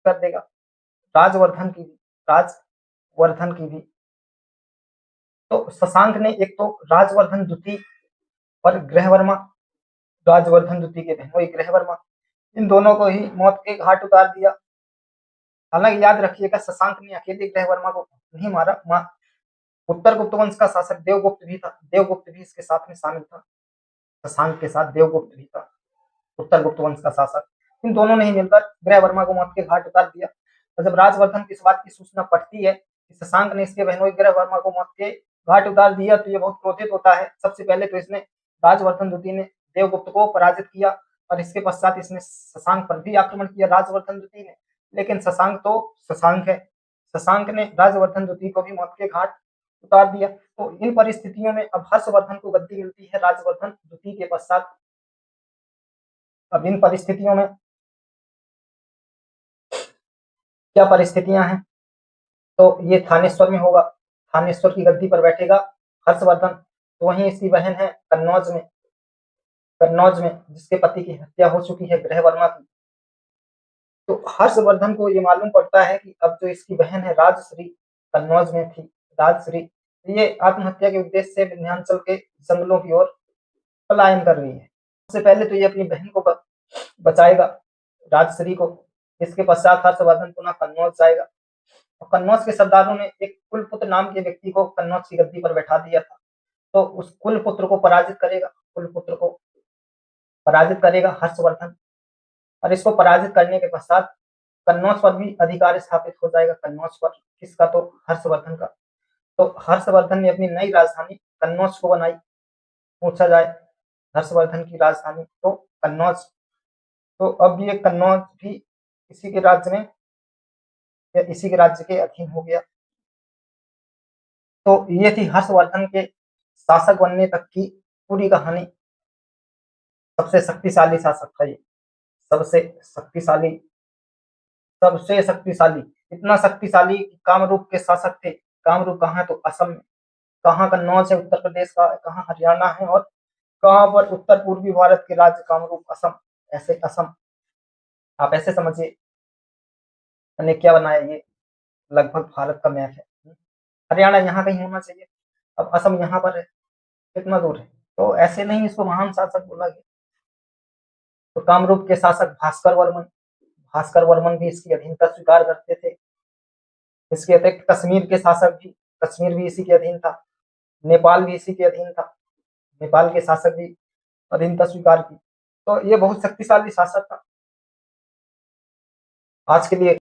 कर देगा। राजवर्धन की भी राजवर्धन की भी तो शशांक ने एक तो राजवर्धन द्वितीय और ग्रहवर्मा, राजवर्धन द्वितीय के बहनोई ग्रहवर्मा, इन दोनों को ही मौत के घाट उतार दिया। हालांकि याद रखिएगा, शशांक ने अकेले ग्रहवर्मा को नहीं मारा, उत्तर गुप्त वंश का शासक देवगुप्त भी था, देवगुप्त भी इसके साथ में शामिल था। शशांक के साथ देवगुप्त भी था, उत्तर गुप्त वंश का शासक। इन दोनों ने ही मिलकर ग्रहवर्मा को मौत के घाट उतार दिया। तो जब राजवर्धन की इस बात की सूचना पड़ती है कि शशांक ने इसके बहनोई ग्रहवर्मा को मौत के घाट उतार दिया, तो ये बहुत क्रोधित होता है। सबसे पहले तो इसने राजवर्धन द्वितीय ने देवगुप्त को पराजित किया और इसके पश्चात इसने शशांक पर भी आक्रमण किया, राजवर्धन द्वितीय ने। लेकिन शशांक तो शशांक है, शशांक ने राजवर्धन द्वितीय को भी मौत के घाट उतार दिया। तो इन परिस्थितियों में अब हर्षवर्धन को गद्दी मिलती है राजवर्धन द्वितीय के पश्चात। अब इन परिस्थितियों में क्या परिस्थितियां हैं, तो ये थानेश्वर में होगा, थानेश्वर की गद्दी पर बैठेगा हर्षवर्धन। तो वहीं इसकी बहन है कन्नौज में जिसके पति की हत्या हो चुकी है ग्रहवर्मा की। तो हर्षवर्धन को ये मालूम पड़ता है कि अब जो इसकी बहन है राजश्री कन्नौज में थी, राजश्री, ये आत्महत्या के उद्देश्य से विंध्याचल के जंगलों की ओर पलायन कर रही है। सबसे पहले तो ये अपनी बहन को बचाएगा, राजश्री को। इसके पश्चात हर्षवर्धन पुनः कन्नौज जाएगा और कन्नौज के सरदारों ने एक कुलपुत्र नाम के व्यक्ति को कन्नौज की गद्दी पर बैठा दिया था। तो उस कुलपुत्र को पराजित करेगा, कुलपुत्र को पराजित करेगा हर्षवर्धन। और इसको पराजित करने के पश्चात कन्नौज पर भी अधिकार स्थापित हो जाएगा। कन्नौज पर किसका, तो हर्षवर्धन का। तो हर्षवर्धन ने अपनी नई राजधानी कन्नौज को बनाई। पूछा जाए हर्षवर्धन की राजधानी तो कन्नौज। तो अब ये कन्नौज भी इसी के राज्य में या इसी के राज्य के अधीन हो गया। तो ये थी हर्षवर्धन के शासक बनने तक की पूरी कहानी। सबसे शक्तिशाली शासक था ये, सबसे शक्तिशाली, सबसे शक्तिशाली, इतना शक्तिशाली कामरूप के शासक थे। कामरूप कहाँ है, तो असम में। कहाँ कन्नौज है, उत्तर प्रदेश का, कहाँ हरियाणा है, और कहाँ पर उत्तर पूर्वी भारत के राज्य कामरूप, असम। ऐसे असम, आप ऐसे समझिए मैंने क्या बनाया, ये लगभग भारत का मैप है। हरियाणा यहाँ कहीं होना चाहिए, अब असम यहाँ पर है, कितना दूर है। तो ऐसे नहीं इसको महान शासक बोला गया। तो कामरूप के शासक भास्कर वर्मन भी इसकी अधीनता स्वीकार करते थे। इसके अतिरिक्त कश्मीर के शासक भी, कश्मीर भी इसी के अधीन था, नेपाल भी इसी के अधीन था, नेपाल के शासक भी अधीनता स्वीकार की। तो ये बहुत शक्तिशाली शासक था। आज के लिए